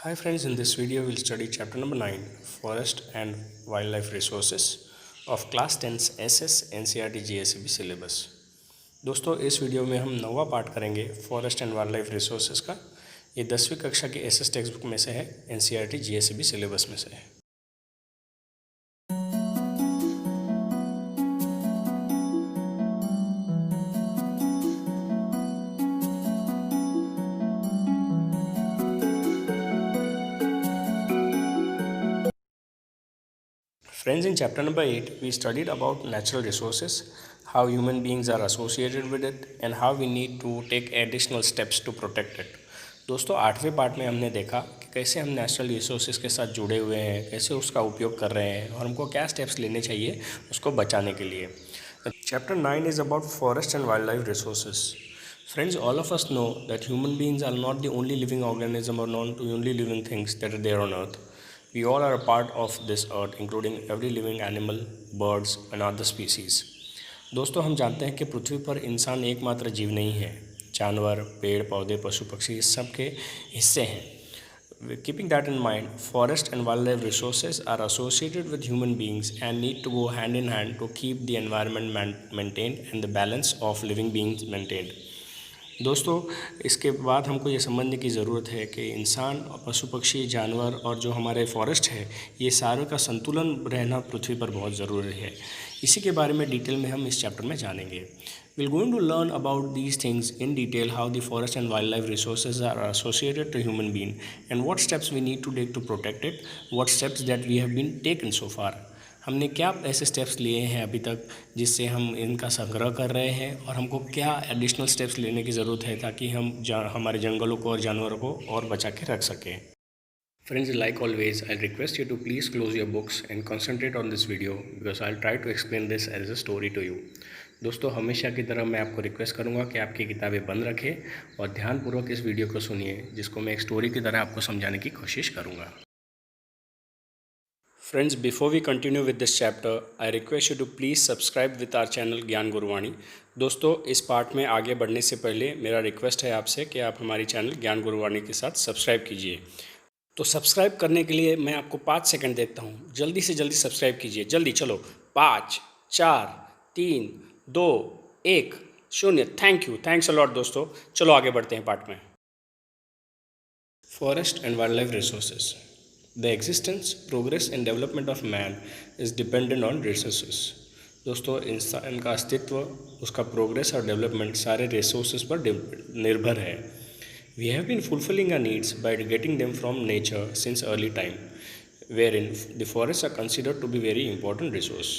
Hi friends, in this video we'll study chapter number 9 Forest and Wildlife Resources of Class 10 SS NCERT GSEB syllabus। दोस्तों इस video में हम नौवा part करेंगे forest and wild life resources का। ये 10वीं कक्षा की एसएस टेक्स्ट बुक में से है, NCERT GSEB सिलेबस में से है। Friends, in chapter number 8, we studied about natural resources, how human beings are associated with it and how we need to take additional steps to protect it। दोस्तों 8वें part में हमने देखा कि कैसे हम नेचुरल रिसोर्सेज के साथ जुड़े हुए हैं, कैसे उसका उपयोग कर रहे हैं और हमको क्या स्टेप्स लेने चाहिए उसको बचाने के लिए। Chapter 9 is about forest and wild life resources. Friends, all of us know that human beings are not the only living organism or not the only living things that are there on earth. We all are a part of this earth, including every living animal, birds and other species। दोस्तों हम जानते हैं कि पृथ्वी पर इंसान एकमात्र जीव नहीं है, जानवर, पेड़ पौधे, पशु पक्षी इस सब के हिस्से हैं। Keeping that in mind, forest and wildlife resources are associated with human beings and need to go hand in hand to keep the environment maintained and the balance of living beings maintained। दोस्तों इसके बाद हमको ये समझने की ज़रूरत है कि इंसान, पशु पक्षी, जानवर और जो हमारे फॉरेस्ट है, ये सारों का संतुलन रहना पृथ्वी पर बहुत ज़रूरी है। इसी के बारे में डिटेल में हम इस चैप्टर में जानेंगे। We're going to learn about these things in detail, how the forest and wildlife resources are associated to human being and what steps we need to take to protect it, what steps that we have been taken so far। हमने क्या ऐसे steps लिए हैं अभी तक जिससे हम इनका संग्रह कर रहे हैं और हमको क्या एडिशनल स्टेप्स लेने की ज़रूरत है ताकि हम हमारे जंगलों को और जानवरों को और बचा के रख सकें। Friends, like always, I request you to please close your books and concentrate on this video because I'll try to explain this as a story to you। दोस्तों हमेशा की तरह मैं आपको रिक्वेस्ट करूंगा कि आपकी किताबें बंद रखें और ध्यानपूर्वक इस वीडियो को सुनिए, जिसको मैं एक स्टोरी की तरह आपको समझाने की कोशिश करूंगा। Friends, before we continue with this chapter, I request you to please subscribe with our channel ज्ञान गुरुवाणी। दोस्तों इस पार्ट में आगे बढ़ने से पहले मेरा रिक्वेस्ट है आपसे कि आप हमारी चैनल ज्ञान गुरुवाणी के साथ सब्सक्राइब कीजिए। तो सब्सक्राइब करने के लिए मैं आपको 5 सेकंड देता हूँ, जल्दी से जल्दी सब्सक्राइब कीजिए, जल्दी चलो। 5 4 3 2 1 0। Thank you, thanks a lot दोस्तों। चलो आगे बढ़ते हैं पार्ट में। Forest and wild life resources. The existence, progress and development of man is dependent on resources। दोस्तों इंसान का अस्तित्व, उसका प्रोग्रेस और डेवलपमेंट सारे रिसोर्सेज पर निर्भर है। We have been fulfilling our needs by getting them from nature since early time, wherein the forests are considered to be very important resource।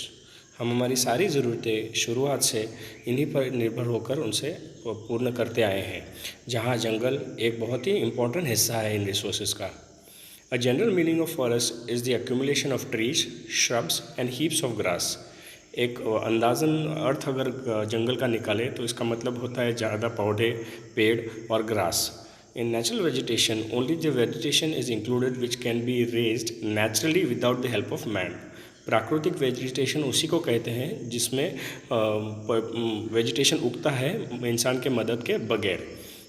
हम हमारी सारी ज़रूरतें शुरुआत से इन्हीं पर निर्भर होकर उनसे पूर्ण करते आए हैं, जहाँ जंगल एक बहुत ही इम्पोर्टेंट हिस्सा है इन रिसोर्सेज का। A general meaning of forest is the accumulation of trees, shrubs and heaps of grass। एक अंदाज़न अर्थ अगर जंगल का निकाले तो इसका मतलब होता है ज़्यादा पौधे, पेड़ और grass. In natural vegetation, only the vegetation is included which can be raised naturally without the help of man। प्राकृतिक वेजिटेशन उसी को कहते हैं जिसमें वेजिटेशन उगता है इंसान के मदद के बगैर।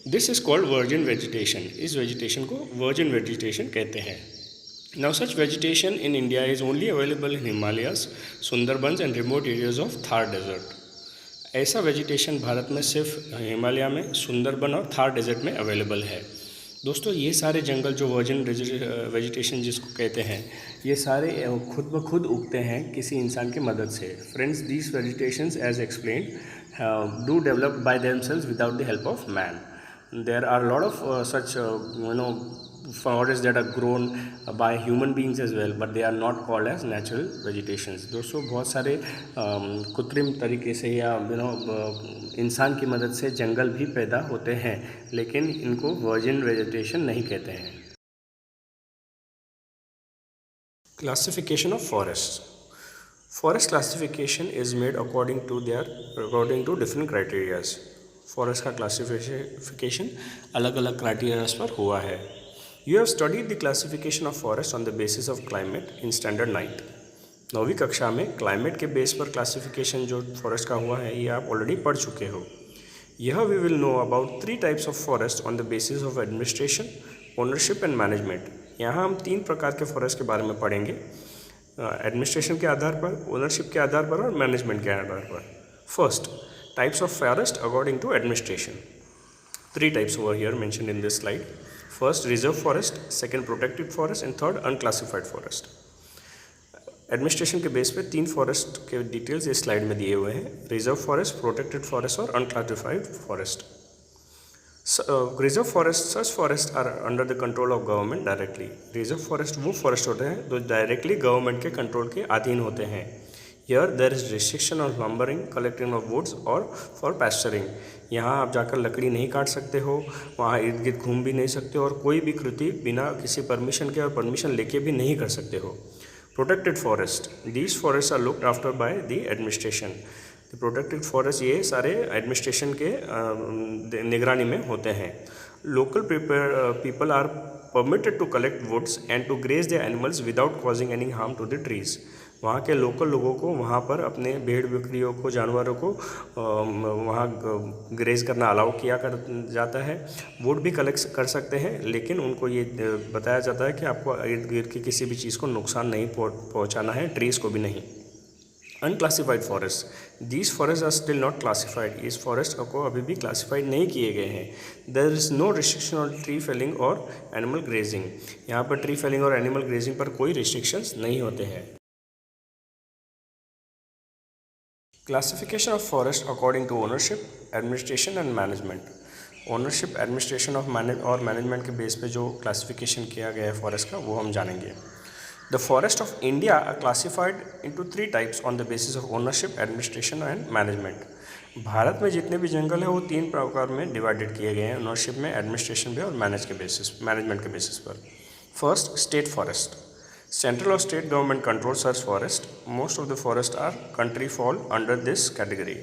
This is called virgin vegetation. इस वेजिटेशन को वर्जिन वेजिटेशन कहते हैं। Now such vegetation in India is only available in Himalayas, Sundarbans and remote areas of Thar desert. ऐसा वेजिटेशन भारत में सिर्फ हिमालय में, सुंदरबन और थार डेजर्ट में अवेलेबल है। दोस्तों ये सारे जंगल जो वर्जिन वेजिटेशन जिसको कहते हैं, ये सारे खुद ब खुद उगते हैं किसी इंसान की मदद से। Friends, these vegetations as explained do develop by themselves without the help of man. There are a lot of such forests that are grown by human beings as well, but they are not called as natural vegetations। दोस्तों बहुत सारे कृत्रिम तरीके से या इंसान की मदद से जंगल भी पैदा होते हैं, लेकिन इनको वर्जिन वेजिटेशन नहीं कहते हैं। Classification of forest. Forest classification is made according to different criterias. फॉरेस्ट का क्लासिफिकेशन अलग अलग क्राइटेरियाज पर हुआ है। You have studied the classification of forest on the basis of climate in standard 9th। 9वीं कक्षा में क्लाइमेट के बेस पर क्लासिफिकेशन जो फॉरेस्ट का हुआ है ये आप ऑलरेडी पढ़ चुके हो। यह we will know about 3 types of forest on the basis of administration, ownership and management. यहाँ हम 3 प्रकार के फॉरेस्ट के बारे में पढ़ेंगे, एडमिनिस्ट्रेशन के आधार पर, ओनरशिप के आधार पर और मैनेजमेंट के आधार पर। First, types of forest according to administration. 3 types over here mentioned in this slide. First, reserve forest, second, protected forest and third, unclassified forest. Administration के बेस पे 3 फॉरेस्ट के डिटेल्स इस स्लाइड में दिए हुए हैं, रिजर्व फॉरेस्ट, प्रोटेक्टेड फॉरेस्ट और unclassified forest. Reserve forest, such forest are under the control of government directly. Reserve forest वो फॉरेस्ट होते हैं जो डायरेक्टली गवर्नमेंट के कंट्रोल के अधीन होते हैं। Here there is restriction of lumbering, collecting of woods और for pasturing। यहाँ आप जाकर लकड़ी नहीं काट सकते हो, वहाँ इर्द गिर्द घूम भी नहीं सकते और कोई भी कृति बिना किसी परमिशन के और परमिशन लेके भी नहीं कर सकते हो। Protected forest, these forest are looked after by the administration. Protected forest ये सारे एडमिनिस्ट्रेशन के निगरानी में होते हैं। Local people are permitted to collect woods and to graze their animals without causing any harm to the trees। वहाँ के local लोगों को वहाँ पर अपने भेड़ बकरियों को, जानवरों को वहाँ ग्रेज करना अलाउ किया कर जाता है। वुड भी कलेक्ट कर सकते हैं, लेकिन उनको ये बताया जाता है कि आपको इर्द गिर्द की किसी भी चीज़ को नुकसान नहीं पहुँचाना है, ट्रीज़ को भी नहीं। Unclassified forest, these forest are still not classified. इस फॉरेस्ट को अभी भी क्लासिफाइड नहीं किए गए हैं। There is no restriction on tree felling और एनिमल ग्रेजिंग। यहाँ पर ट्री फेलिंग और एनिमल ग्रेजिंग पर कोई रिस्ट्रिक्शंस नहीं होते हैं। Classification of forest according to ownership, administration and management. Ownership, administration और मैनेजमेंट के बेस पे जो क्लासिफिकेशन किया गया है फॉरेस्ट का, वो हम जानेंगे। The forests of India are classified into 3 types on the basis of ownership, administration and management। Bharat में जितने भी जंगल हैं वो 3 प्रकार में डिवाइडेड किए गए हैं, ओनरशिप में, एडमिनिस्ट्रेशन पे और मैनेजमेंट के बेसिस पर। First, state forest. सेंट्रल और state government control such forest. Most of the forests are country fall under this category।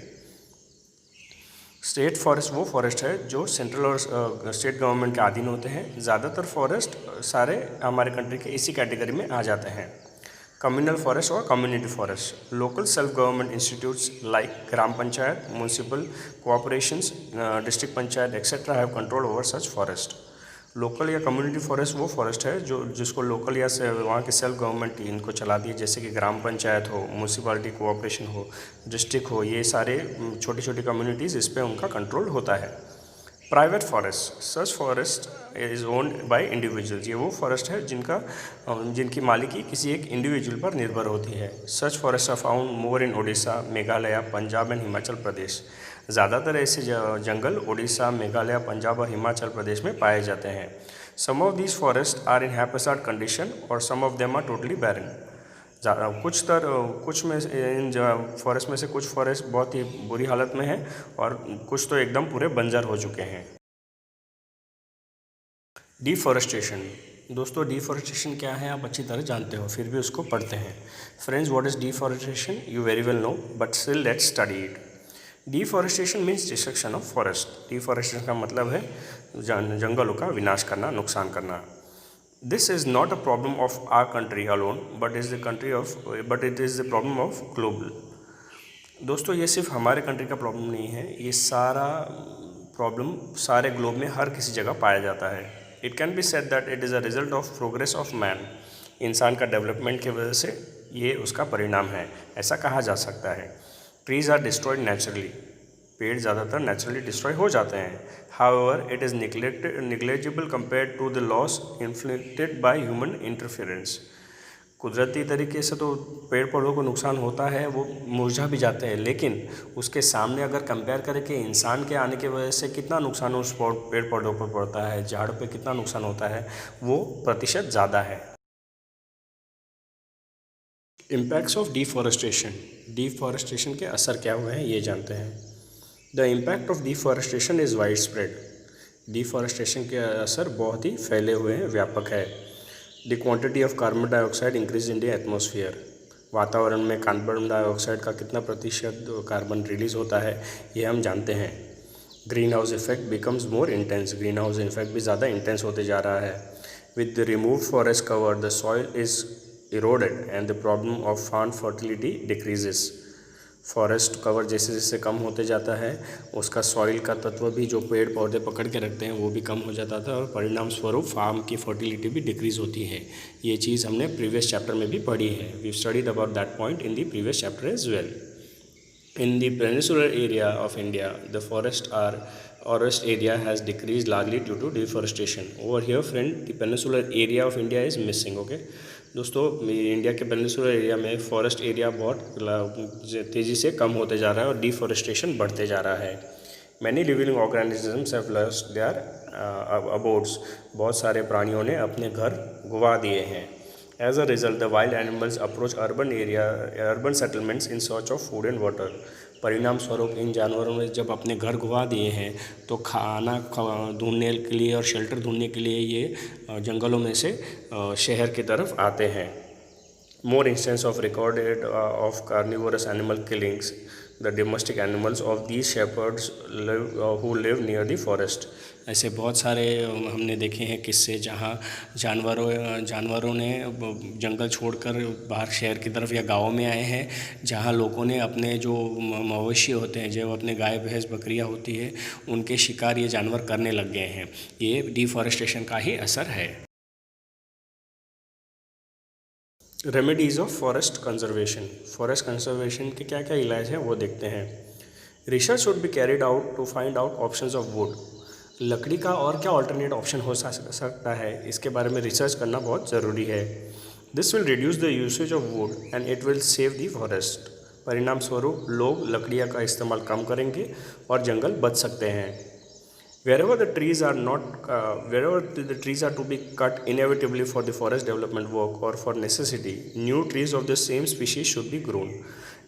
State forest वो फॉरेस्ट है जो सेंट्रल और स्टेट गवर्नमेंट के अधीन होते हैं। ज़्यादातर फॉरेस्ट सारे हमारे कंट्री के इसी कैटेगरी में आ जाते हैं। कम्युनल फॉरेस्ट और community forest, local self government institutes like gram panchayat, municipal cooperations, district panchayat etcetera have control over such forest. Local या कम्युनिटी फॉरेस्ट वो फॉरेस्ट है जिसको लोकल या वहाँ के सेल्फ गवर्नमेंट इनको चलाती है, जैसे कि ग्राम पंचायत हो, म्यूनसिपालिटी कोऑपरेशन हो, डिस्ट्रिक्ट हो, ये सारे छोटी छोटी कम्युनिटीज़, इस पर उनका कंट्रोल होता है। Private forest, such forest is owned by individuals. ये वो फॉरेस्ट है जिनकी मालिकी किसी एक इंडिविजुअल पर निर्भर होती है। Such forest are found more in Odisha, Meghalaya, Punjab and Himachal Pradesh. ज़्यादातर ऐसे जंगल ओडिशा, मेघालय, पंजाब और हिमाचल प्रदेश में पाए जाते हैं। Some of these forest are in haphazard condition और some of them are totally barren. कुछ में इन फॉरेस्ट में से कुछ फॉरेस्ट बहुत ही बुरी हालत में है और कुछ तो एकदम पूरे बंजर हो चुके हैं। डिफॉरेस्टेशन, दोस्तों डिफॉरेस्टेशन क्या है आप अच्छी तरह जानते हो, फिर भी उसको पढ़ते हैं। Friends, what is deforestation? You very well know, but still let's study it. Deforestation means destruction of forest. Deforestation का मतलब है जंगलों का विनाश करना, नुकसान करना। This is not a problem of our country alone, but it is the problem of global. दोस्तों ये सिर्फ हमारे कंट्री का प्रॉब्लम नहीं है, ये सारा प्रॉब्लम सारे ग्लोब में हर किसी जगह पाया जाता है। It can be said that it is a result of progress of man. इंसान का डेवलपमेंट की वजह से ये उसका परिणाम है, ऐसा कहा जा सकता है। ट्रीज आर डिस्ट्रॉयड नेचुरली, पेड़ ज़्यादातर नेचुरली डिस्ट्रॉय हो जाते हैं। However it is negligible compared to the loss inflicted by human interference. कुदरती तरीके से तो पेड़ पौधों को नुकसान होता है, वो मुरझा भी जाते हैं, लेकिन उसके सामने अगर कंपेयर करें कि इंसान के आने की वजह से कितना नुकसान उस पेड़ पौधों पर पड़ता है, झाड़ पे कितना नुकसान होता है, वो प्रतिशत ज़्यादा है। इम्पैक्ट्स ऑफ डिफॉरेस्टेशन, डिफॉरेस्टेशन के असर क्या हुए हैं ये जानते हैं। The impact of deforestation is wide spread. Deforestation के असर बहुत ही फैले हुए हैं, व्यापक है। The quantity of carbon dioxide increase in the atmosphere. वातावरण में कार्बन डाइऑक्साइड का कितना प्रतिशत कार्बन रिलीज होता है ये हम जानते हैं। Green house effect becomes more intense. Green house effect भी ज़्यादा इंटेंस होते जा रहा है। With the remove forest cover the soil is eroded and the problem of farm fertility decreases। Forest cover जैसे जैसे कम होते जाता है उसका सॉइल का तत्व भी जो पेड़ पौधे पकड़ के रखते हैं वो भी कम हो जाता था और परिणाम स्वरूप फार्म की फर्टिलिटी भी डिक्रीज होती है। ये चीज़ हमने प्रीवियस चैप्टर में भी पढ़ी है। We studied about that point in the previous chapter as well. In the peninsular area of India, the forest area has decreased largely due to deforestation. Over here, friend, the peninsular area of India is missing. Okay, दोस्तों India के peninsular area में forest area बहुत तेज़ी से कम होते जा रहा है और डिफॉरेस्टेशन बढ़ते जा रहा है। Many living organisms have lost their abodes, बहुत सारे प्राणियों ने अपने घर गुवा दिए हैं। As a result, the wild animals approach urban settlements in search of food and water. परिणाम स्वरूप इन जानवरों ने जब अपने घर गुवा दिए हैं तो खाना ढूंढने के लिए और शेल्टर ढूंढने के लिए ये जंगलों में से शहर की तरफ आते हैं। More instances of recorded of carnivorous animal killings. The domestic animals of these shepherds who live near the forest. ऐसे बहुत सारे हमने देखे हैं किस्से जहाँ जानवरों ने जंगल छोड़कर बाहर शहर की तरफ या गाँव में आए हैं, जहाँ लोगों ने अपने जो मवेशी होते हैं, जो अपने गाय भैंस बकरियाँ होती है, उनके शिकार ये जानवर करने लग गए हैं। ये डिफॉरेस्टेशन का ही असर है। Remedies of forest conservation. Forest conservation के क्या क्या इलाज हैं वो देखते हैं। Research should be carried out to find out options of wood. लकड़ी का और क्या ऑल्टरनेट ऑप्शन हो सकता है, इसके बारे में रिसर्च करना बहुत ज़रूरी है। This will reduce the usage of would and it will save the forest. परिणाम स्वरूप लोग लकड़ियाँ का इस्तेमाल कम करेंगे और जंगल बच सकते हैं। Wherever the trees are to be cut inevitably for the forest development work or for necessity, new trees of the same species should be grown.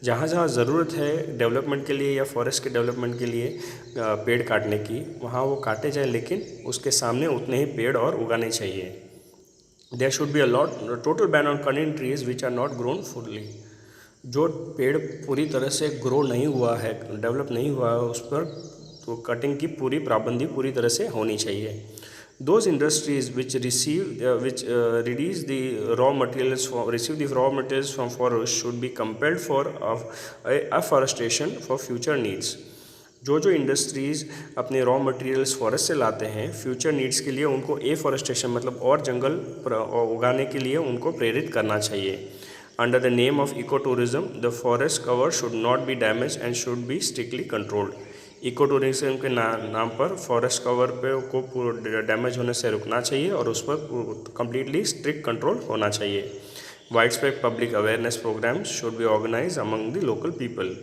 जहाँ जहाँ ज़रूरत है डेवलपमेंट के लिए या फॉरेस्ट के डेवलपमेंट के लिए पेड़ काटने की, वहाँ वो काटे जाए, लेकिन उसके सामने उतने ही पेड़ और उगाने चाहिए। There should be a total ban on cutting trees which are not grown fully. जो पेड़ पूरी तरह से ग्रो नहीं हुआ है, डेवलप नहीं हुआ है, उस पर तो कटिंग की पूरी पाबंदी पूरी तरह से होनी चाहिए। Those industries which receive the raw materials from forest should be compelled for afforestation for future needs. जो इंडस्ट्रीज़ अपने रॉ मटेरियल्स फॉरेस्ट से लाते हैं, फ्यूचर नीड्स के लिए उनको एफॉरेस्टेशन मतलब और जंगल उगाने के लिए उनको प्रेरित करना चाहिए। Under the name of eco-tourism, the forest cover should not be damaged and should be strictly controlled. Eco tourism के नाम पर फॉरेस्ट कवर पे को डैमेज होने से रुकना चाहिए और उस पर कम्प्लीटली स्ट्रिक्ट कंट्रोल होना चाहिए। Widespread public awareness programmes should be organise among the local people.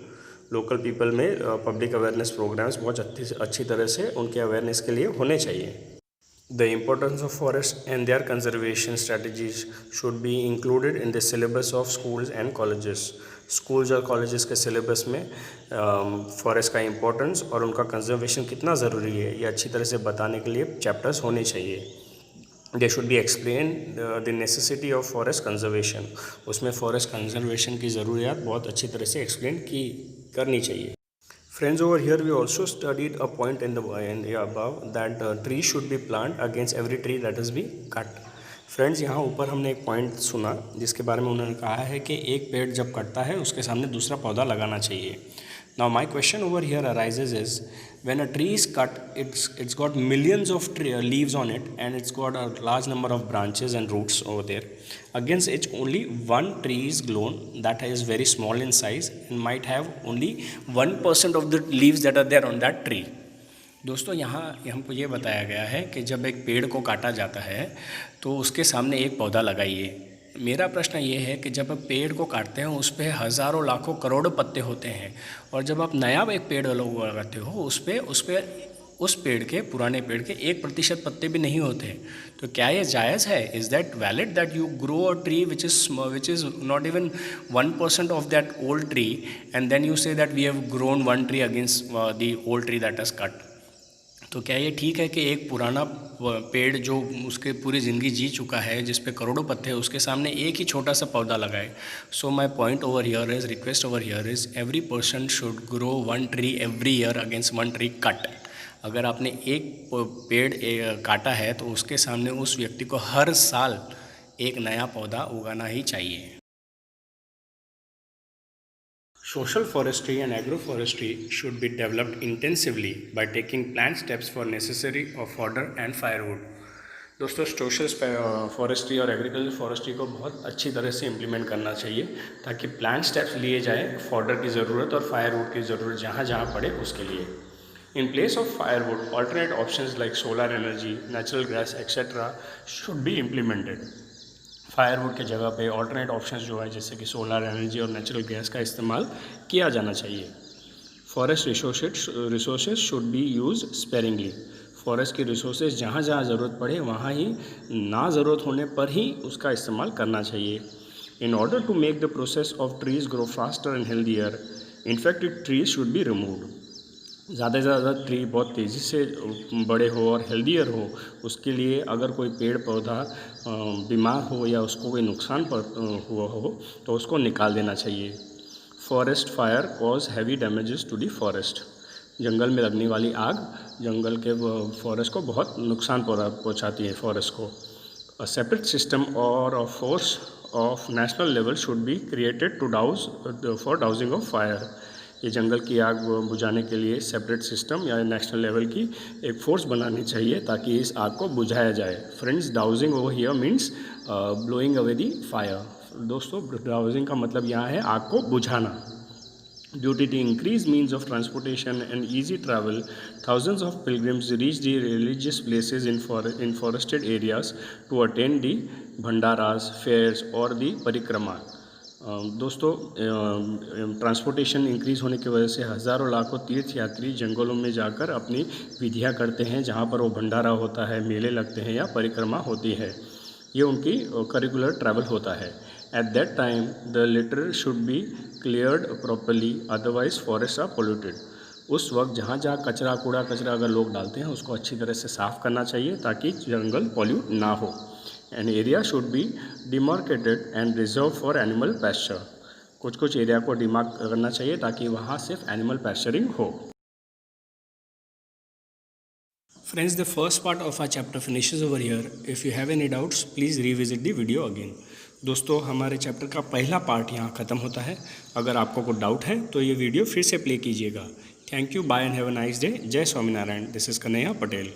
Local people में पब्लिक अवेयरनेस प्रोग्राम्स बहुत अच्छी तरह से उनके अवेयरनेस के लिए होने चाहिए। The importance of forests and their conservation strategies should be included in the syllabus of schools and colleges. Schools और कॉलेजेस के सिलेबस में फॉरेस्ट का इम्पोर्टेंस और उनका कंजर्वेशन कितना ज़रूरी है ये अच्छी तरह से बताने के लिए चैप्टर्स होने चाहिए। They should be explain the necessity of forest conservation. उसमें फॉरेस्ट कंजर्वेशन की ज़रूरियात बहुत अच्छी तरह से एक्सप्लेन करनी चाहिए। Friends, over here we also studied a point in the above that trees should be planted against every tree that has been cut. Friends, यहाँ ऊपर हमने एक पॉइंट सुना जिसके बारे में उन्होंने कहा है कि एक पेड़ जब कटता है उसके सामने दूसरा पौधा लगाना चाहिए। Now my question over here arises is when a tree is cut, it's got millions of leaves on it and it's got a large number of branches and roots over there. Against it only one tree is grown that is very small in size and might have only 1% of the leaves that are there on that tree. दोस्तों, यहाँ हमको ये बताया गया है कि जब एक पेड़ को काटा जाता है तो उसके सामने एक पौधा लगाइए। मेरा प्रश्न ये है कि जब आप पेड़ को काटते हैं उस पर हज़ारों लाखों करोड़ों पत्ते होते हैं और जब आप नया एक पेड़ लगाते हो उस पेड़ के पुराने पेड़ के 1% पत्ते भी नहीं होते हैं। तो क्या ये जायज़ है? Is that valid that you grow a tree which is not even 1% of that old tree and then you say that we have grown one tree against the old tree that is cut? तो क्या ये ठीक है कि एक पुराना पेड़ जो उसके पूरी ज़िंदगी जी चुका है, जिस पे करोड़ों पत्ते हैं, उसके सामने एक ही छोटा सा पौधा लगाए? So my point over here is, request over here is, every person should grow one tree every year against one tree cut. अगर आपने एक पेड़ काटा है तो उसके सामने उस व्यक्ति को हर साल एक नया पौधा उगाना ही चाहिए। Social forestry and agroforestry should be developed intensively by taking planned steps for necessary of fodder and firewood. दोस्तों सोशल फॉरेस्ट्री और एग्रीकल्चर फॉरेस्ट्री को बहुत अच्छी तरह से इम्प्लीमेंट करना चाहिए ताकि प्लान स्टेप्स लिए जाए फॉडर की ज़रूरत और फायरवुड की ज़रूरत जहाँ जहाँ पड़े उसके लिए. In place of firewood, alternate options like solar energy, natural gas, etc. should be implemented. Firewood के जगह पे ऑल्टरनेट ऑप्शंस जो है जैसे कि सोलर एनर्जी और नेचुरल गैस का इस्तेमाल किया जाना चाहिए. Forest resources should be use sparingly. Forest की रिसोर्सेज जहाँ जहाँ ज़रूरत पड़े वहाँ ही, ना ज़रूरत होने पर ही उसका इस्तेमाल करना चाहिए. In order to make the process of trees grow faster and healthier, infected trees should be removed. ज़्यादा से ज़्यादा ट्री बहुत तेज़ी से बड़े हो और हेल्दियर हो, उसके लिए अगर कोई पेड़ पौधा बीमार हो या उसको कोई नुकसान हुआ हो तो उसको निकाल देना चाहिए. Forest fire cause heavy damages to the forest. जंगल में लगने वाली आग जंगल के फॉरेस्ट को बहुत नुकसान पहुंचाती है फॉरेस्ट को. अ सेपरेट सिस्टम और a force of national level should be created to for dousing of fire. ये जंगल की आग बुझाने के लिए सेपरेट सिस्टम या नेशनल लेवल की एक फोर्स बनानी चाहिए ताकि इस आग को बुझाया जाए. Friends, dowsing over here means blowing away the fire. दोस्तों, डाउजिंग का मतलब यहाँ है आग को बुझाना. Due to the increased means of transportation and easy travel, thousands of pilgrims reach the religious places in forested areas to attend the bhandaras, fairs or the parikrama. दोस्तों, transportation increase होने की वजह से हज़ारों लाखों तीर्थ यात्री जंगलों में जाकर अपनी विधियां करते हैं जहां पर वो भंडारा होता है, मेले लगते हैं या परिक्रमा होती है. ये उनकी करिकुलर ट्रैवल होता है. At that time the litter should be cleared properly, otherwise forest are polluted. उस वक्त जहाँ जहाँ कचरा अगर लोग डालते हैं उसको अच्छी तरह से साफ़ करना चाहिए ताकि जंगल पॉल्यूट ना हो. An area should be demarcated and reserved for animal pasture. कुछ एरिया को डिमार्क करना चाहिए ताकि वहाँ सिर्फ एनिमल पैस्चरिंग हो. Friends, the first part of our chapter finishes over here. If you have any doubts, please revisit the video again. दोस्तों, हमारे चैप्टर का पहला पार्ट यहाँ ख़त्म होता है. अगर आपको कोई डाउट है तो ये वीडियो फिर से प्ले कीजिएगा. Thank you, bye and have a nice day. जय स्वामीनारायण. This is Kanhaiya Patel.